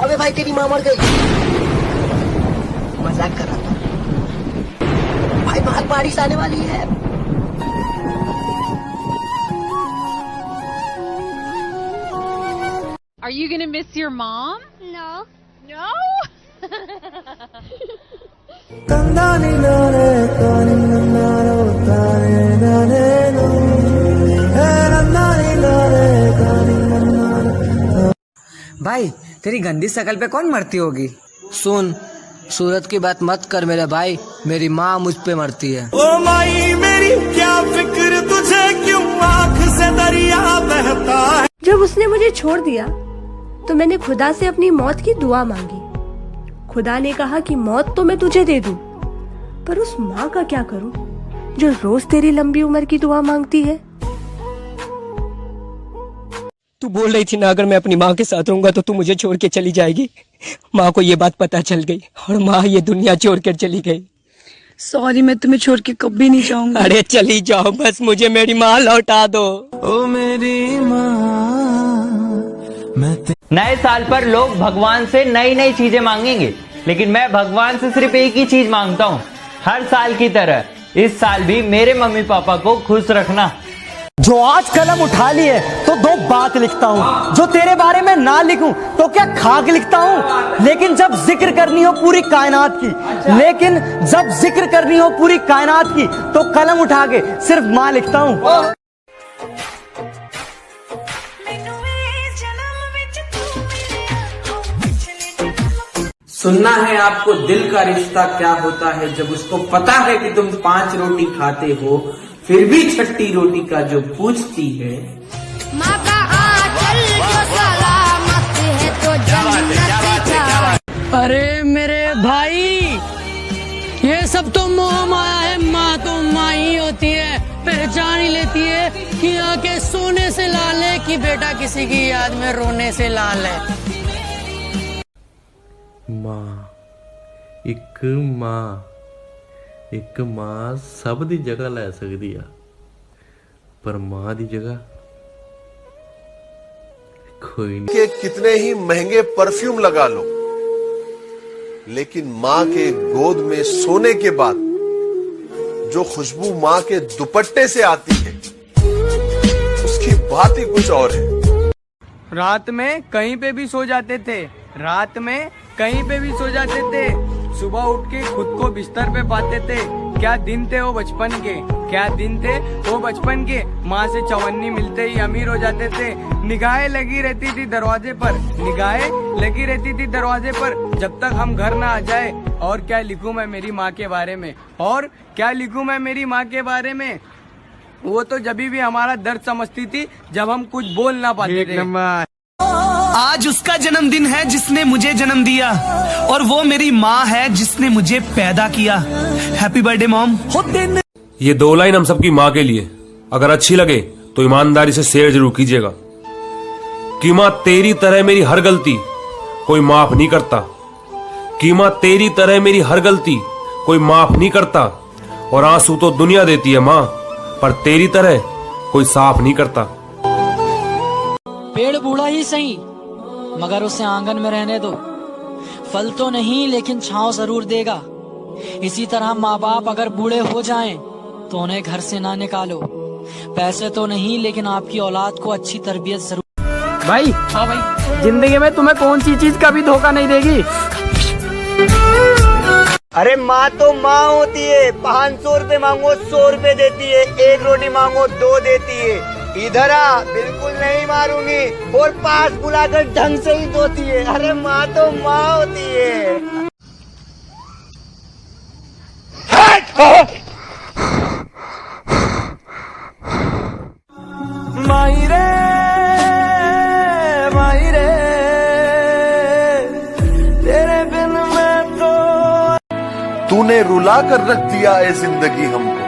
अबे भाई तेरी माँ मर गई। मजाक कर रहा था भाई, बाहर बारिश आने वाली है। Are you gonna miss your mom? No. No? भाई तेरी गंदी शकल पे कौन मरती होगी? सुन, सूरत की बात मत कर मेरे भाई, मेरी माँ मुझ पे मरती है। ओ माई मेरी क्या फिक्र तुझे, क्यों आँख से दरिया बहता है। जब उसने मुझे छोड़ दिया तो मैंने खुदा से अपनी मौत की दुआ मांगी। खुदा ने कहा कि मौत तो मैं तुझे दे दूं, पर उस माँ का क्या करूं जो रोज तेरी लंबी उम्र की दुआ मांगती है। तू बोल रही थी ना अगर मैं अपनी माँ के साथ रहूंगा तो तू मुझे छोड़ के चली जाएगी। माँ को ये बात पता चल गई और माँ ये दुनिया छोड़ कर चली गई। सॉरी, मैं तुम्हें छोड़ के कभी नहीं जाऊंगा। अरे चली जाओ, बस मुझे मेरी माँ लौटा दो। ओ मेरी माँ। नए साल पर लोग भगवान से नई नई चीजें मांगेंगे, लेकिन मैं भगवान से सिर्फ एक ही चीज मांगता हूँ, हर साल की तरह इस साल भी मेरे मम्मी पापा को खुश रखना। जो आज कलम उठा ली है तो 2 बात लिखता हूँ, जो तेरे बारे में ना लिखूं तो क्या खाक लिखता हूँ। लेकिन जब जिक्र करनी हो पूरी कायनात की, तो कलम उठा के सिर्फ माँ लिखता हूँ। सुनना है आपको दिल का रिश्ता क्या होता है, जब उसको पता है कि तुम 5 रोटी खाते हो फिर भी छठी रोटी का जो पूछती है। माँ का आंचल जो सलामत है तो जन्नत का। अरे मेरे भाई, ये सब तो मोह माया है। माँ तो माँ ही होती है, पहचान ही लेती है कि आंखें सोने से लाल है कि बेटा किसी की याद में रोने से लाल है। माँ एक माँ सब दी जगह ले सकती है, पर माँ दी जगह कोई नहीं। के कितने ही महंगे परफ्यूम लगा लो, लेकिन माँ के गोद में सोने के बाद जो खुशबू माँ के दुपट्टे से आती है उसकी बात ही कुछ और है। रात में कहीं पे भी सो जाते थे, सुबह उठ के खुद को बिस्तर पे पाते थे। क्या दिन थे वो बचपन के, माँ से चवन्नी मिलते ही अमीर हो जाते थे। निगाहें लगी रहती थी दरवाजे पर, जब तक हम घर ना आ जाए। और क्या लिखूं मैं मेरी माँ के बारे में, वो तो जब भी हमारा दर्द समझती थी जब हम कुछ बोल ना पाते थे। आज उसका जन्मदिन है जिसने मुझे जन्म दिया, और वो मेरी माँ है जिसने मुझे पैदा किया। Happy birthday mom. ये 2 लाइन हम सबकी माँ के लिए, अगर अच्छी लगे तो ईमानदारी से शेयर जरूर कीजिएगा कि माँ तेरी तरह मेरी हर गलती कोई माफ नहीं करता, कि माँ तेरी तरह मेरी हर गलती कोई माफ नहीं करता। और आंसू तो दुनिया देती है माँ, पर तेरी तरह कोई साफ नहीं करता। पेड़ बूढ़ा ही सही मगर उसे आंगन में रहने दो, फल तो नहीं लेकिन छांव जरूर देगा। इसी तरह माँ बाप अगर बूढ़े हो जाएं तो उन्हें घर से ना निकालो, पैसे तो नहीं लेकिन आपकी औलाद को अच्छी तरबियत जरूर। भाई हाँ भाई, जिंदगी में तुम्हें कौन सी चीज कभी धोखा नहीं देगी। अरे माँ तो माँ होती है, 500 रुपए मांगो 100 रुपए देती है, 1 रोटी मांगो 2 देती है। इधर आ, बिल्कुल नहीं मारूंगी, और पास बुलाकर ढंग से ही धोती है। अरे माँ तो माँ होती है। माई रे तेरे बिन मैं तो। तूने रुला कर रख दिया है जिंदगी हमको,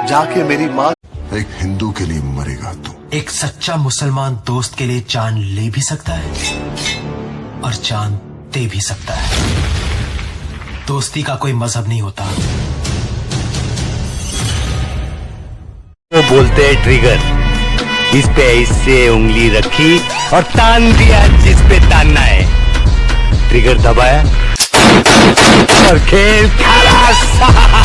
जाके मेरी माँ। एक हिंदू के लिए मरेगा तू, एक सच्चा मुसलमान दोस्त के लिए जान ले भी सकता है और जान दे भी सकता है। दोस्ती का कोई मजहब नहीं होता। वो बोलते हैं ट्रिगर, इस पे इससे उंगली रखी और तान दिया जिस पे तानना है, ट्रिगर दबाया और खेल खलास।